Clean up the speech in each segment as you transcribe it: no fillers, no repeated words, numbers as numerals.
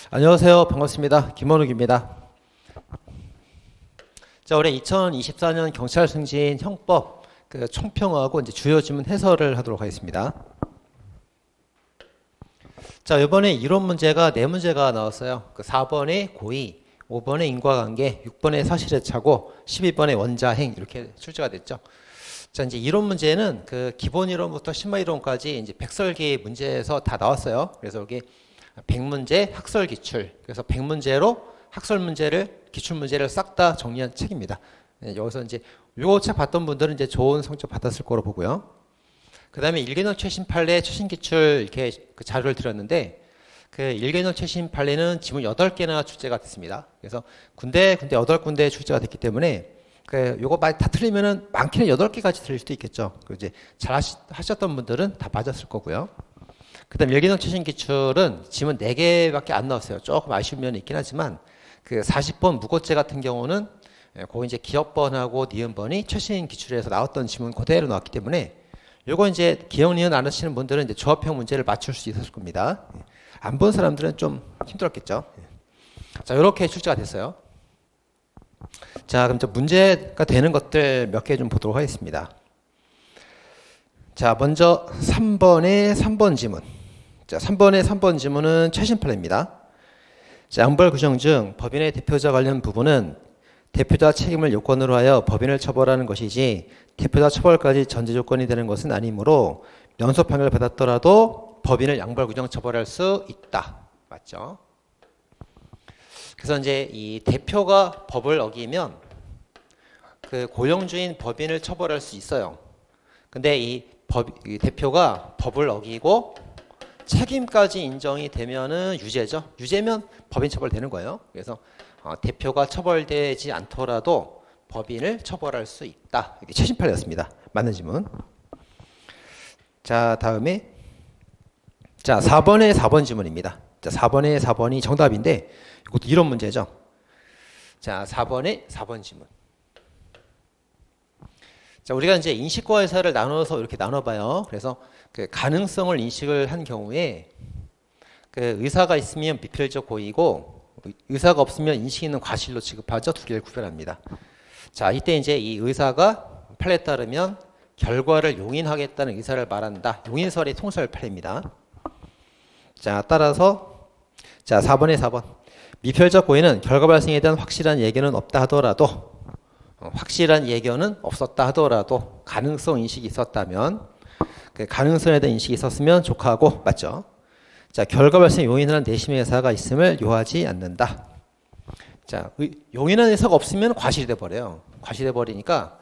안녕하세요. 반갑습니다. 김원욱입니다. 자, 올해 2024년 경찰 승진 형법 총평하고 이제 주요 지문 해설을 하도록 하겠습니다. 자, 이번에 이론 문제가 4문제가 나왔어요. 4번에 고의, 5번에 인과관계, 6번에 사실의 차고, 12번에 원자행 이렇게 출제가 됐죠. 자, 이제 이론 문제는 기본 이론부터 심화 이론까지 이제 백설기 문제에서 다 나왔어요. 그래서 여기 100문제 학설 기출. 그래서 100문제로 학설 문제를 기출 문제를 싹 다 정리한 책입니다. 여기서 이제 요 책 봤던 분들은 이제 좋은 성적 받았을 거로 보고요. 그다음에 일개념 최신 판례 최신 기출 이렇게 자료를 드렸는데 일개념 최신 판례는 지문 8개나 출제가 됐습니다. 그래서 군데 8군데 출제가 됐기 때문에 요거 다 틀리면은 많게는 8개까지 틀릴 수도 있겠죠. 이제 잘 하셨던 분들은 다 맞았을 거고요. 그 다음 일개념 최신 기출은 지문 4개밖에 안 나왔어요. 조금 아쉬운 면이 있긴 하지만 40번 무고죄 같은 경우는 거기 이제 기억번하고 니은번이 최신 기출에서 나왔던 지문 그대로 나왔기 때문에 요거 이제 기억 니은 안 하시는 분들은 이제 조합형 문제를 맞출 수 있었을 겁니다. 안 본 사람들은 좀 힘들었겠죠. 자, 이렇게 출제가 됐어요. 자, 그럼 문제가 되는 것들 몇 개 좀 보도록 하겠습니다. 자, 먼저 3번의 3번 지문. 자, 3번의 3번 지문은 최신 판례입니다. 자, 양벌 규정 중 법인의 대표자 관련 부분은 대표자 책임을 요건으로 하여 법인을 처벌하는 것이지 대표자 처벌까지 전제 조건이 되는 것은 아니므로 면소 판결을 받았더라도 법인을 양벌 규정 처벌할 수 있다. 맞죠? 그래서 이제 이 대표가 법을 어기면 고용주인 법인을 처벌할 수 있어요. 근데 이 대표가 법을 어기고 책임까지 인정이 되면은 유죄죠. 유죄면 법인 처벌되는 거예요. 그래서 대표가 처벌되지 않더라도 법인을 처벌할 수 있다. 이게 최신 판례였습니다. 맞는 지문. 자, 다음에 4번의 4번 지문입니다. 자, 4번의 4번이 정답인데 이것도 이론 문제죠. 자, 4번의 4번 지문. 자, 우리가 이제 인식과 의사를 나눠서 이렇게 나눠봐요. 그래서 가능성을 인식을 한 경우에 의사가 있으면 미필적 고의고 의사가 없으면 인식 있는 과실로 취급하죠. 두 개를 구별합니다. 자, 이때 이제 이 의사가 판례에 따르면 결과를 용인하겠다는 의사를 말한다. 용인설의 통설 판례입니다. 자, 따라서 4번에 4번. 미필적 고의는 결과 발생에 대한 확실한 예견은 없다 하더라도 확실한 예견은 없었다 하더라도 가능성 인식이 있었다면 가능성에 대한 인식이 있었으면 족하고 맞죠? 자, 결과 발생 용인하는 내심의 의사가 있음을 요하지 않는다. 자, 용인하는 의사가 없으면 과실이 돼 버려요. 과실이 돼 버리니까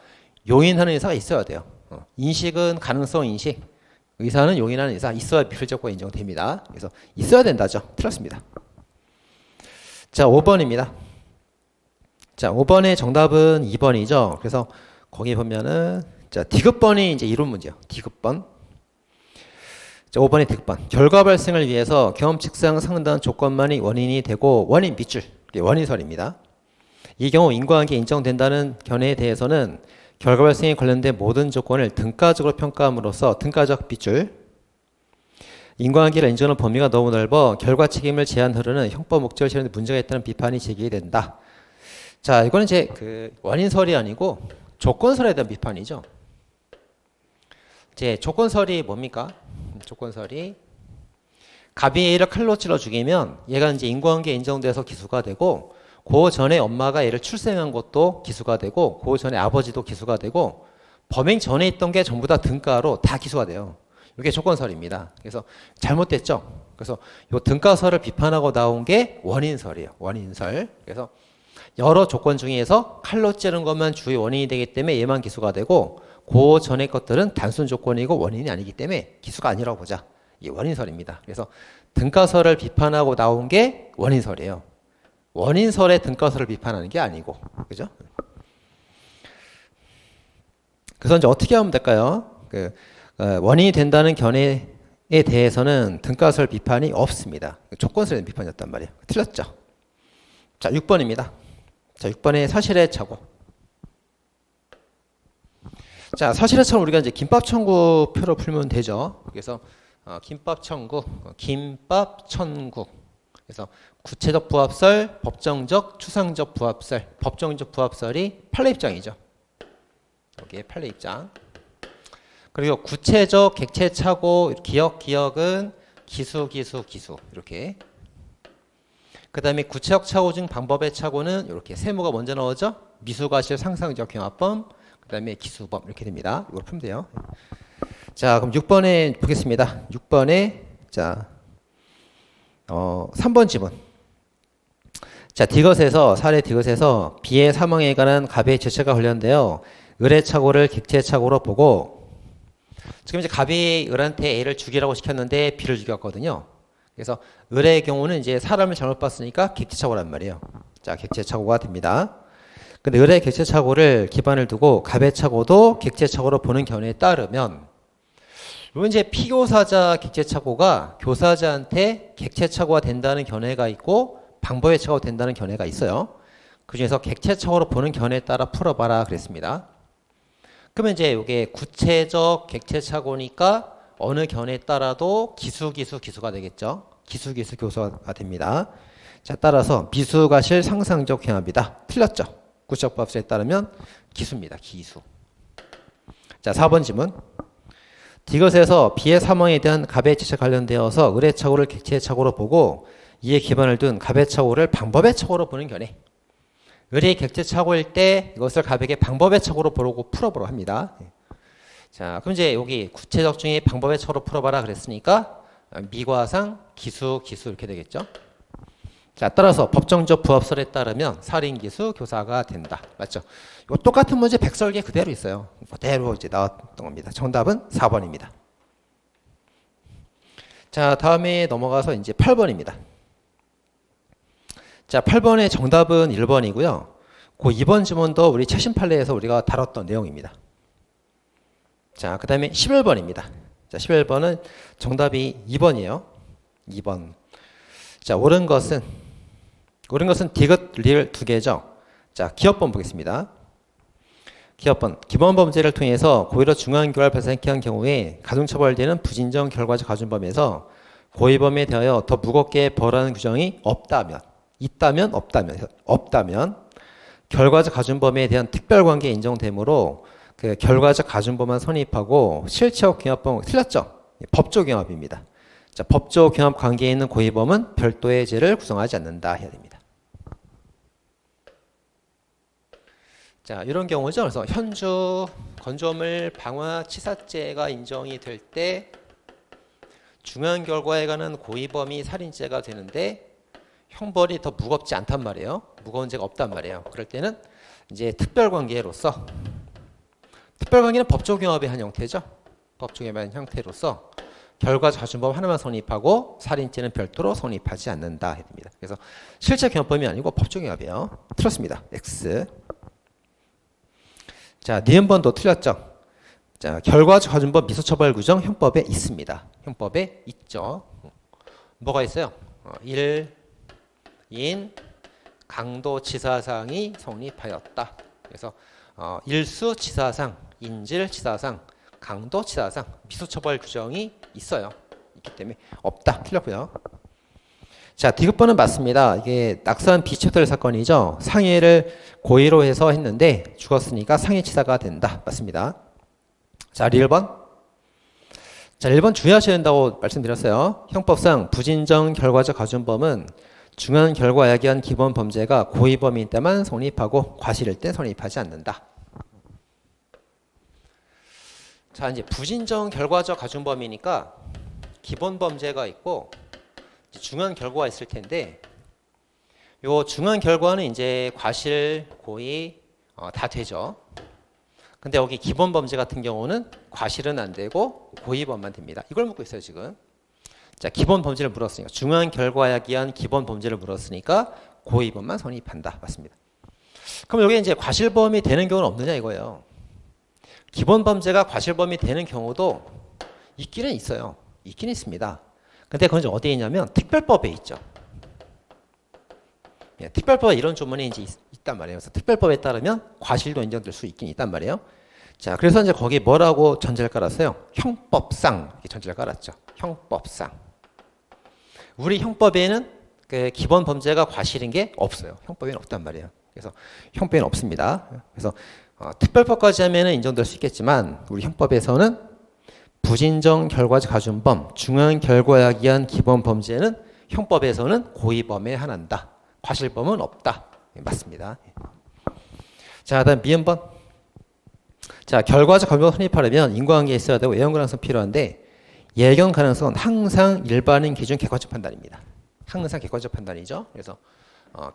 용인하는 의사가 있어야 돼요. 인식은 가능성 인식, 의사는 용인하는 의사 있어야 미필적 고의 인정됩니다. 그래서 있어야 된다죠. 틀렸습니다. 자, 5번입니다. 자, 5번의 정답은 2번이죠. 그래서 거기 보면은 디귿번이 이제 이론 문제예요. 디귿번. 자, 5번의 디귿번. 결과 발생을 위해서 경험칙상 상당한 조건만이 원인이 되고 원인 밑줄, 원인설입니다. 이 경우 인과관계 인정된다는 견해에 대해서는 결과 발생에 관련된 모든 조건을 등가적으로 평가함으로써 등가적 빗줄. 인과관계를 인정하는 범위가 너무 넓어 결과 책임을 제한하려는 형법 목적을 실현에 문제가 있다는 비판이 제기된다. 자, 이거는 이제 원인설이 아니고 조건설에 대한 비판이죠. 이제 조건설이 뭡니까? 조건설이 갑이 A를 칼로 찔러 죽이면 얘가 이제 인과관계 인정돼서 기수가 되고 그 전에 엄마가 얘를 출생한 것도 기수가 되고 그 전에 아버지도 기수가 되고 범행 전에 있던 게 전부 다 등가로 다 기수가 돼요. 이게 조건설입니다. 그래서 잘못됐죠. 그래서 이 등가설을 비판하고 나온 게 원인설이에요. 원인설. 그래서 여러 조건 중에서 칼로 찌른 것만 주의 원인이 되기 때문에 얘만 기수가 되고 그 전의 것들은 단순 조건이고 원인이 아니기 때문에 기수가 아니라고 보자. 이게 원인설입니다. 그래서 등가설을 비판하고 나온 게 원인설이에요. 원인설의 등가설을 비판하는 게 아니고, 그죠? 그래서 이제 어떻게 하면 될까요? 원인이 된다는 견해에 대해서는 등가설 비판이 없습니다. 조건설의 비판이었단 말이에요. 틀렸죠? 자, 6번입니다. 자, 6번의 사실의 착오. 자, 사실의 착오는 우리가 이제 김밥 천국 표로 풀면 되죠. 그래서 김밥 천국, 김밥 천국. 그래서 구체적 부합설, 법정적, 추상적 부합설, 법정적 부합설이 판례 입장이죠. 여기에 판례 입장. 그리고 구체적, 객체 착오, 기억은 기수 이렇게. 그 다음에 구체적 착오 중 방법의 착오는 이렇게 세모가 먼저 나오죠. 미수과실 상상적 경합범, 그 다음에 기수범 이렇게 됩니다. 이걸 풀면 돼요. 자, 그럼 6번에 보겠습니다. 6번에 자 3번 지문. 자, 사례 디귿에서 B의 사망에 관한 갑의 죄체가 걸렸는데요. 을의 착오를 객체 착오로 보고 지금 이제 갑이 을한테 A를 죽이라고 시켰는데 B를 죽였거든요. 그래서 을의 경우는 이제 사람을 잘못 봤으니까 객체 착오란 말이에요. 자, 객체 착오가 됩니다. 근데 을의 객체 착오를 기반을 두고 갑의 착오도 객체 착오로 보는 견해에 따르면 이건 이제 피교사자 객체 착오가 교사자한테 객체 착오가 된다는 견해가 있고 방법의 착오가 된다는 견해가 있어요. 그 중에서 객체 착오로 보는 견해에 따라 풀어봐라 그랬습니다. 그러면 이제 이게 구체적 객체 착오니까 어느 견해에 따라도 기수가 되겠죠. 기수 교사가 됩니다. 자, 따라서 미수과실 상상적 경합이다. 틀렸죠. 구체적 부합설에 따르면 기수입니다. 기수. 자, 4번 지문. 디귿에서 B의 사망에 대한 갑의 죄체 관련되어서 을의 착오를 객체의 착오로 보고 이에 기반을 둔 갑의 착오를 방법의 착오로 보는 견해. 을이 객체 착오일 때 이것을 갑에게 방법의 착오로 보고 풀어보려 합니다. 자, 그럼 이제 여기 구체적 중에 방법의 착오로 풀어봐라 그랬으니까 미과상 기수 이렇게 되겠죠. 자, 따라서 법정적 부합설에 따르면 살인기수 교사가 된다. 맞죠? 요 똑같은 문제 백설계 그대로 있어요. 그대로 이제 나왔던 겁니다. 정답은 4번입니다. 자, 다음에 넘어가서 이제 8번입니다. 자, 8번의 정답은 1번이고요. 그 2번 지문도 우리 최신 판례에서 우리가 다뤘던 내용입니다. 자, 그 다음에 11번입니다. 자, 11번은 정답이 2번이에요. 2번. 자, 옳은 것은 디귿, 리을 두 개죠. 자, 기업번 보겠습니다. 기업번. 기본 범죄를 통해서 고의로 중한 교활 발생케 한 경우에 가중처벌되는 부진정 결과적 가중범에서 고의범에 대하여 더 무겁게 벌하는 규정이 없다면 결과적 가중범에 대한 특별관계 인정되므로 그 결과적 가중범만 성립하고 실체적 경합범 틀렸죠? 법조 경합입니다. 자, 법조 경합 관계에 있는 고의범은 별도의 죄를 구성하지 않는다 해야 됩니다. 자, 이런 경우죠. 그래서 현주, 건조물, 방화, 치사죄가 인정이 될 때 중한 결과에 관한 고의범이 살인죄가 되는데 형벌이 더 무겁지 않단 말이에요. 무거운 죄가 없단 말이에요. 그럴 때는 이제 특별관계로서 특별관계는 법조경합의 한 형태죠. 법조경합의 한 형태로서 결과적 가중범 하나만 성립하고 살인죄는 별도로 성립하지 않는다 해야 됩니다. 그래서 실체 경합범이 아니고 법조경합이에요. 틀렸습니다. X. 자, 니은번도 틀렸죠. 자, 결과적 가중범 미수처벌 규정 형법에 있습니다. 형법에 있죠. 뭐가 있어요? 1인 강도치사상이 성립하였다. 그래서 일수치사상, 인질치사상, 강도치사상, 미수처벌 규정이 있어요. 있기 때문에 없다. 틀렸고요. 자, 디귿번은 맞습니다. 이게 낙선 비치터럴 사건이죠. 상해를 고의로 해서 했는데 죽었으니까 상해치사가 된다. 맞습니다. 자, 리을번. 자, 1번 주의하셔야 된다고 말씀드렸어요. 형법상 부진정 결과적 가중범은 중한 결과 야기한 기본 범죄가 고의범일 때만 성립하고 과실일 때 성립하지 않는다. 자, 이제 부진정 결과적 가중범이니까 기본 범죄가 있고 중한 결과가 있을 텐데 요 중한 결과는 이제 과실, 고의 다 되죠. 근데 여기 기본 범죄 같은 경우는 과실은 안 되고 고의범만 됩니다. 이걸 묻고 있어요, 지금. 자, 기본 범죄를 물었으니까 중한 결과에 의한 기본 범죄를 물었으니까 고의범만 성립한다. 맞습니다. 그럼 여기 이제 과실범이 되는 경우는 없느냐 이거예요. 기본 범죄가 과실범이 되는 경우도 있기는 있어요. 있기는 있습니다. 근데 그건 어디에 있냐면 특별법에 있죠. 예, 특별법에 이런 조문이 이제 있단 말이에요. 그래서 특별법에 따르면 과실도 인정될 수 있긴 있단 말이에요. 자, 그래서 이제 거기 뭐라고 전제를 깔았어요? 형법상 이렇게 전제를 깔았죠. 형법상. 우리 형법에는 그 기본 범죄가 과실인 게 없어요. 형법에는 없단 말이에요. 그래서 형법에는 없습니다. 그래서 특별법까지 하면은 인정될 수 있겠지만 우리 형법에서는 부진정 결과적 가중범, 중한 결과약이한 기본 범죄는 형법에서는 고의범에 한한다. 과실범은 없다. 맞습니다. 자, 다음 미음번. 자, 결과적 가중범 성립하려면 인과관계가 있어야 되고 예견 가능성 필요한데 예견 가능성은 항상 일반인 기준 객관적 판단입니다. 항상 객관적 판단이죠. 그래서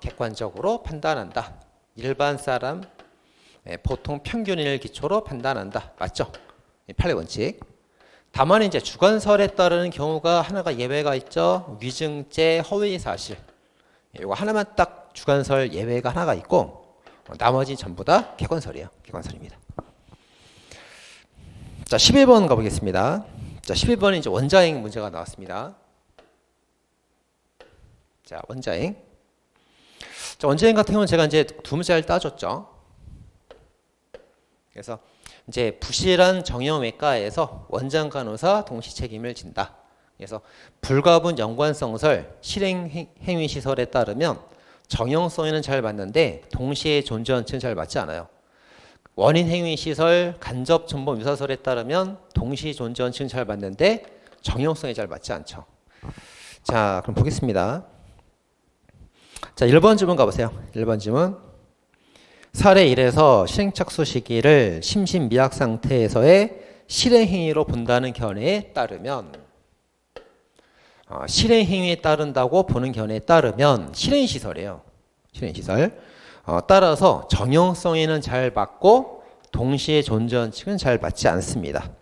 객관적으로 판단한다. 일반 사람 보통 평균을 기초로 판단한다. 맞죠? 판례 원칙. 다만 이제 주관설에 따르는 경우가 하나가 예외가 있죠. 위증죄, 허위 사실. 이거 하나만 딱 주관설 예외가 하나가 있고 나머지 전부 다 객관설이에요. 객관설입니다. 자, 11번 가보겠습니다. 자, 11번은 이제 원자행 문제가 나왔습니다. 자, 원자행. 자, 원자행 같은 경우는 제가 이제 두 문제를 따졌죠. 그래서 이제 부실한 정형외과에서 원장 간호사 동시 책임을 진다. 그래서 불가분 연관성설 실행행위 시설에 따르면 정형성에는 잘 맞는데 동시에 존재원칙은 잘 맞지 않아요. 원인행위 시설 간접 전범 유사설에 따르면 동시 존재원칙은 잘 맞는데 정형성에 잘 맞지 않죠. 자, 그럼 보겠습니다. 자, 1번 질문 가보세요. 1번 질문. 사례 1에서 실행 착수 시기를 심신미약 상태에서의 실행행위로 본다는 견해에 따르면 실행행위에 따른다고 보는 견해에 따르면 실행시설이에요. 실행시설. 따라서 정형성에는 잘 맞고 동시에 존재 원칙은 잘 맞지 않습니다.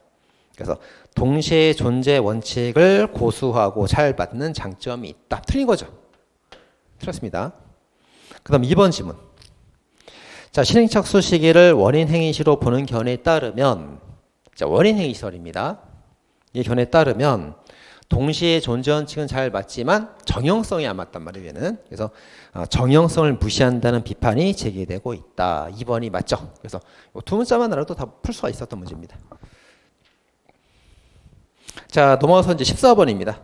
그래서 동시에 존재 원칙을 고수하고 잘 맞는 장점이 있다. 틀린 거죠. 틀렸습니다. 그 다음 2번 질문. 자, 실행 착수 시기를 원인 행위시로 보는 견해에 따르면, 자, 원인 행위시설입니다. 이 견해에 따르면 동시에 존재 원칙은 잘 맞지만 정형성이 안 맞단 말이에요. 얘는. 그래서 정형성을 무시한다는 비판이 제기되고 있다. 2번이 맞죠. 그래서 두 문자만 알아도 다 풀 수가 있었던 문제입니다. 자, 넘어가서 이제 14번입니다.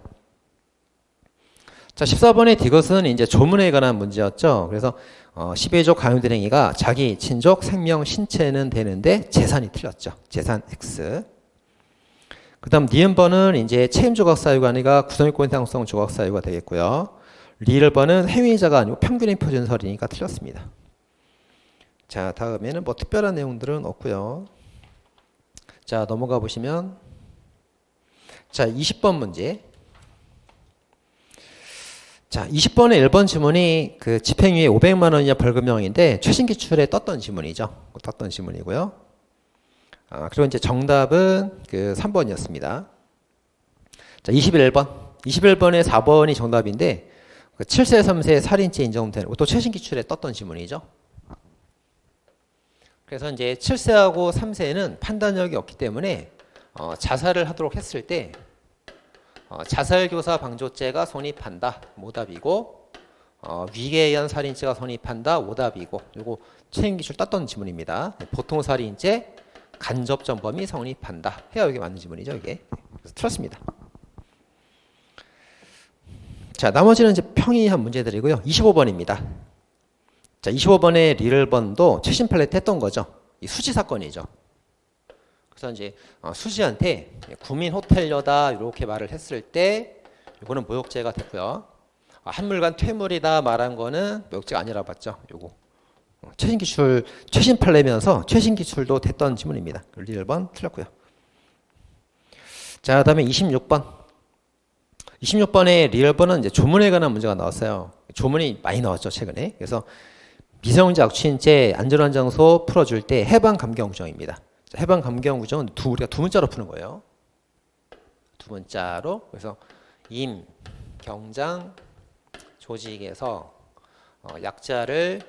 자, 14번의 디귿은 이제 조문에 관한 문제였죠. 그래서 12조 강요대행위가 자기 친족 생명 신체는 되는데 재산이 틀렸죠. 재산 X. 그 다음 니은번은 이제 책임조각 사유가 아니라 구성요건 해당성 조각 사유가 되겠고요. 리을번은 행위자가 아니고 평균의 표준설이니까 틀렸습니다. 자, 다음에는 뭐 특별한 내용들은 없고요. 자, 넘어가 보시면 자, 20번 문제. 자, 20번의 1번 지문이 그 집행유예 500만 원이냐 벌금형인데 최신 기출에 떴던 지문이죠. 떴던 지문이고요. 그리고 이제 정답은 그 3번이었습니다. 자, 21번. 21번에 4번이 정답인데 그 7세 3세 살인죄 인정되는 또 최신 기출에 떴던 지문이죠. 그래서 이제 7세하고 3세는 판단력이 없기 때문에 자살을 하도록 했을 때 자살교사 방조죄가 성립한다. 오답이고 위계에 의한 살인죄가 성립한다. 오답이고 요거 최신 기출 떴던 지문입니다. 보통 살인죄 간접전범이 성립한다. 해야 이게 맞는 지문이죠. 이게. 그래서 틀렸습니다. 자, 나머지는 이제 평이한 문제들이고요. 25번입니다. 자, 25번의 리을번도 최신 팔레트 했던 거죠. 이 수지 사건이죠. 그래서 이제 수지한테 구민 호텔녀다 이렇게 말을 했을 때 이거는 모욕죄가 됐고요. 한물간 퇴물이다 말한 거는 모욕죄가 아니라 봤죠. 요거 최신 기출 최신 판례면서 최신 기출도 됐던 지문입니다. 리을번 틀렸고요. 자, 그다음에 26번. 26번의 리을번은 이제 조문에 관한 문제가 나왔어요. 조문이 많이 나왔죠, 최근에. 그래서 미성년자 악취인죄 안전한 장소 풀어줄 때 해방 감경 구정입니다. 해방 감경 구정은 우리가 두 문자로 푸는 거예요. 두 문자로. 그래서 임, 경장, 조직에서 약자를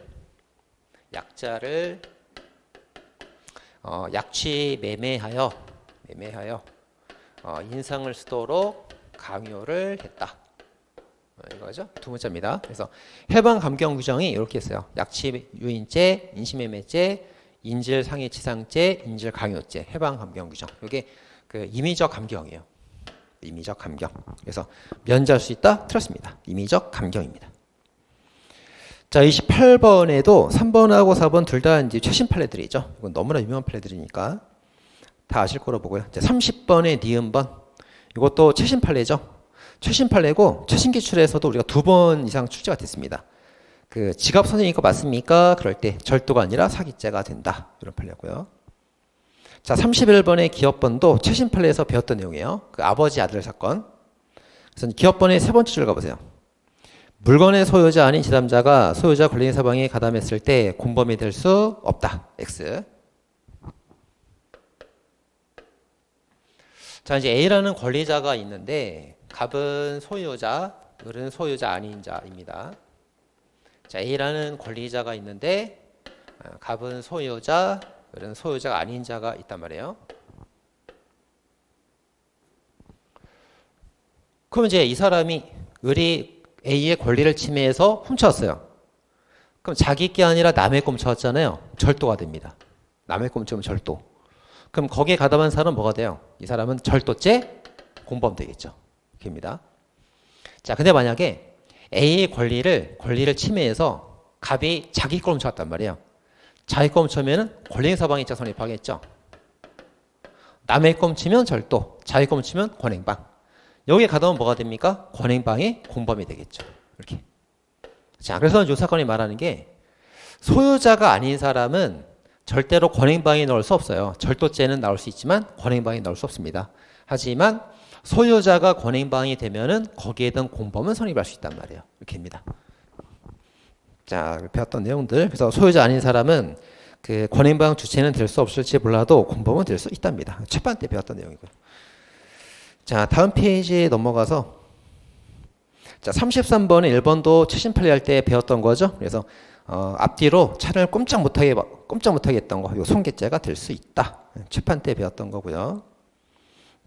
약취 매매하여 인상을 쓰도록 강요를 했다. 이거죠. 두 문자입니다. 그래서 해방 감경 규정이 이렇게 있어요. 약취 유인죄, 인신매매죄, 인질 상해치상죄, 인질 강요죄, 해방 감경 규정. 이게 그 임의적 감경이에요. 임의적 감경. 그래서 면제할 수 있다? 틀렸습니다. 임의적 감경입니다. 자, 28번에도 3번하고 4번 둘 다 이제 최신 판례들이죠. 이건 너무나 유명한 판례들이니까 다 아실 거로 보고요. 자, 30번의 니은번. 이것도 최신 판례죠. 최신 판례고 최신 기출에서도 우리가 2번 이상 출제가 됐습니다. 그 지갑 선생님 거 맞습니까? 그럴 때 절도가 아니라 사기죄가 된다. 이런 판례고요. 자, 31번의 기업번도 최신 판례에서 배웠던 내용이에요. 그 아버지 아들 사건. 그래서 기업번의 세 번째 줄 가보세요. 물건의 소유자 아닌 제3자가 소유자 권리인 사방에 가담했을 때 공범이 될 수 없다. X. 자, 이제 A라는 권리자가 있는데 갑은 소유자, 을은 소유자 아닌 자입니다. 자, A라는 권리자가 있는데 갑은 소유자, 을은 소유자가 아닌 자가 있단 말이에요. 그럼 이제 이 사람이 을이 A의 권리를 침해해서 훔쳤어요. 그럼 자기 게 아니라 남의 거 훔쳐왔잖아요. 절도가 됩니다. 남의 거 훔치면 절도. 그럼 거기에 가담한 사람은 뭐가 돼요? 이 사람은 절도죄 공범 되겠죠. 입니다. 자, 근데 만약에 A의 권리를 침해해서 갑이 자기 걸 훔쳐왔단 말이에요. 자기 걸 훔치면은 권리행 사방이자 성립하겠죠. 남의 거 훔치면 절도, 자기 거 훔치면 권행방. 여기에 가담은 뭐가 됩니까? 권행방이 공범이 되겠죠. 이렇게. 자, 그래서 이 사건이 말하는 게 소유자가 아닌 사람은 절대로 권행방에 넣을 수 없어요. 절도죄는 나올 수 있지만 권행방에 넣을 수 없습니다. 하지만 소유자가 권행방이 되면은 거기에 대한 공범은 성립할 수 있단 말이에요. 이렇게입니다. 자, 배웠던 내용들. 그래서 소유자 아닌 사람은 그 권행방 주체는 될 수 없을지 몰라도 공범은 될 수 있답니다. 첫반 때 배웠던 내용이고요. 자, 다음 페이지에 넘어가서 자, 33번에 1번도 최신 판례 할 때 배웠던 거죠. 그래서 앞뒤로 차를 꼼짝 못하게 했던 거, 요 손괴죄가 될 수 있다. 최판 때 배웠던 거고요.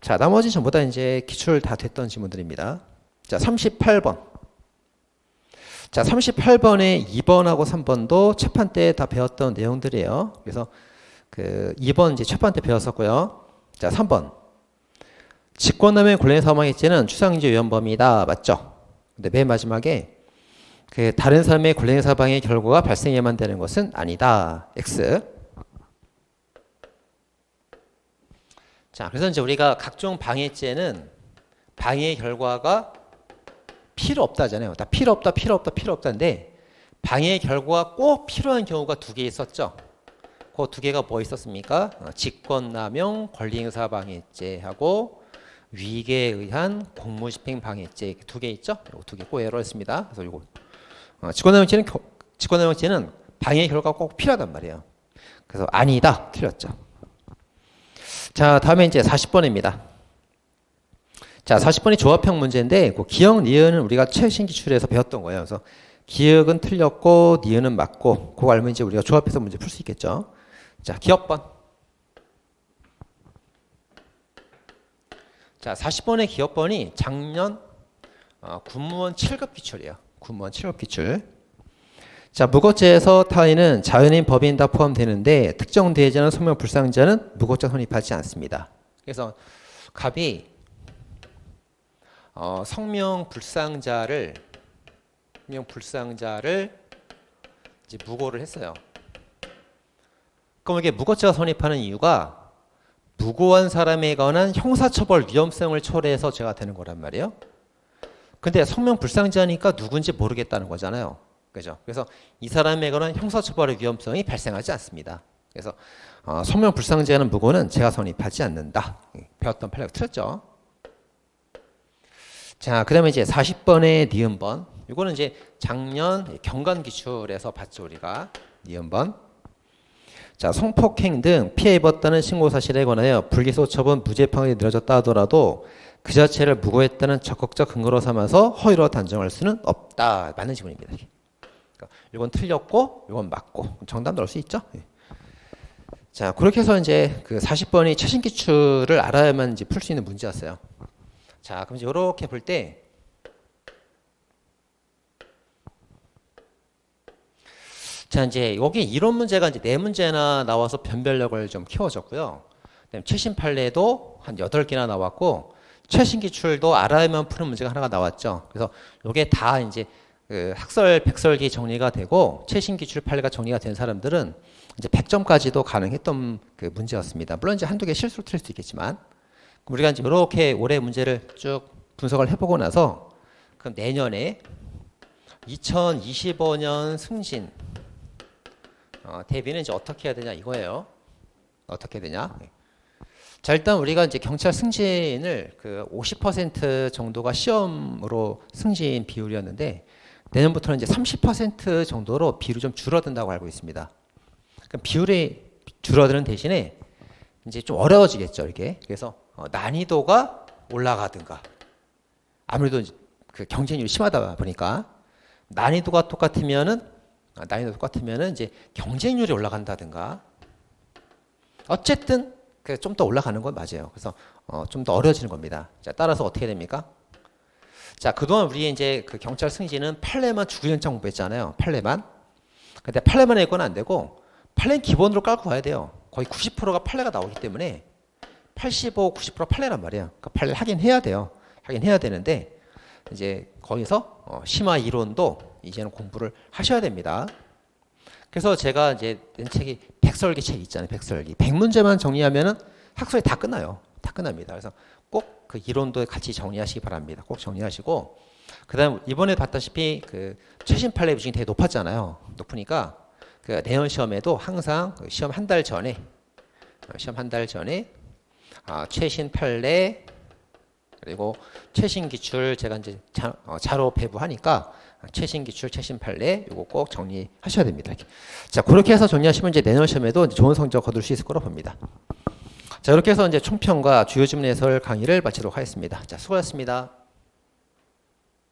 자, 나머지 전부 다 이제 기출 다 됐던 지문들입니다. 자, 38번. 자, 38번에 2번하고 3번도 최판 때 다 배웠던 내용들이에요. 그래서 그 2번 이제 최판 때 배웠었고요. 자, 3번. 직권남용 권리행 사망했죄는 추상인지 위헌범이다. 맞죠? 근데 맨 마지막에 그 다른 사람의 권리행 사방의 결과가 발생해야만 되는 것은 아니다. X. 자, 그래서 이제 우리가 각종 방해죄는 방해 결과가 필요 없다잖아요. 다 필요 없다인데 방해 결과가 꼭 필요한 경우가 두 개 있었죠. 그 두 개가 뭐 있었습니까? 직권남용 권리행사 방해죄하고 위계에 의한 공무집행 방해죄 두 개 있죠. 두 개 꼭 예로했습니다. 그래서 이거 직권남용죄는 방해 결과가 꼭 필요하단 말이에요. 그래서 아니다 틀렸죠. 자, 다음에 이제 40번입니다. 자, 40번이 조합형 문제인데 그 기역, 니은은 우리가 최신 기출에서 배웠던 거예요. 그래서 기역은 틀렸고 니은은 맞고 그거 알면 이제 우리가 조합해서 문제 풀 수 있겠죠. 자, 기역번. 자, 40번의 기역번이 작년 군무원 7급 기출이에요. 군무원 7급 기출. 자, 무고죄에서 타인은 자연인, 법인 다 포함되는데 특정 대제자는 성명 불상자는 무고죄 성립하지 않습니다. 그래서 갑이 성명 불상자를 이제 무고를 했어요. 그럼 이게 무고죄가 성립하는 이유가 무고한 사람에 관한 형사처벌 위험성을 초래해서 죄가 되는 거란 말이에요. 근데 성명 불상자니까 누군지 모르겠다는 거잖아요. 그죠? 그래서 이 사람에 관한 형사처벌의 위험성이 발생하지 않습니다. 그래서 성명 불상자는 무고는 죄가 성립하지 않는다. 배웠던 판례가 틀렸죠. 자, 그 다음에 이제 40번의 니은번. 이거는 이제 작년 경관 기출에서 봤죠, 우리가. 니은번. 자, 성폭행 등 피해 입었다는 신고 사실에 관하여 불기소 처분 무죄 판결이 내려졌다 하더라도 그 자체를 무고했다는 적극적 근거로 삼아서 허위로 단정할 수는 없다. 맞는 지문입니다. 그러니까 이건 틀렸고 이건 맞고 정답 넣을 수 있죠. 자, 그렇게 해서 이제 그 40번이 최신 기출을 알아야만 이제 풀 수 있는 문제였어요. 자, 그럼 이제 이렇게 볼 때 자, 이제 여기 이론 문제가 이제 4문제나 나와서 변별력을 좀 키워줬고요. 그다음에 최신 판례도 한 8개나 나왔고 최신 기출도 알아야만 푸는 문제가 하나가 나왔죠. 그래서 이게 다 이제 그 학설, 백설기 정리가 되고 최신 기출 판례가 정리가 된 사람들은 이제 100점까지도 가능했던 그 문제였습니다. 물론 이제 한두 개 실수로 틀릴 수 있겠지만 우리가 이제 이렇게 올해 문제를 쭉 분석을 해보고 나서 그럼 내년에 2025년 승진 대비는 이제 어떻게 해야 되냐 이거예요. 어떻게 되냐? 자, 일단 우리가 이제 경찰 승진을 그 50% 정도가 시험으로 승진 비율이었는데 내년부터는 이제 30% 정도로 비율이 좀 줄어든다고 알고 있습니다. 그럼 비율이 줄어드는 대신에 이제 좀 어려워지겠죠, 이게. 그래서 난이도가 올라가든가. 아무래도 그 경쟁률이 심하다 보니까 난이도가 똑같으면은 이제 경쟁률이 올라간다든가. 어쨌든 좀 더 올라가는 건 맞아요. 그래서 좀 더 어려워지는 겁니다. 자, 따라서 어떻게 됩니까? 자, 그동안 우리 이제 그 경찰 승진은 판례만 주구장창 공부했잖아요. 판례만. 근데 판례만 읽고는 안 되고 판례는 기본으로 깔고 가야 돼요. 거의 90%가 판례가 나오기 때문에 85, 90% 판례란 말이에요. 그러니까 판례를 하긴 해야 돼요. 하긴 해야 되는데 이제 거기서 심화 이론도 이제는 공부를 하셔야 됩니다. 그래서 제가 이제 낸 책이 백설기 책 있잖아요. 백설기. 100문제만 정리하면은 학설이 다 끝나요. 다 끝납니다. 그래서 꼭 그 이론도 같이 정리하시기 바랍니다. 꼭 정리하시고 그다음 이번에 봤다시피 그 최신 판례 비중이 되게 높았잖아요. 높으니까 그 내년 시험에도 항상 시험 한 달 전에 최신 판례 그리고 최신 기출 제가 이제 자로 배부하니까 최신 기출, 최신 판례 이거 꼭 정리하셔야 됩니다. 이렇게. 자, 그렇게 해서 정리하시면 이제 내년 시험에도 이제 좋은 성적 거둘 수 있을 거라고 봅니다. 자, 이렇게 해서 이제 총평과 주요 지문 해설 강의를 마치도록 하겠습니다. 자, 수고하셨습니다.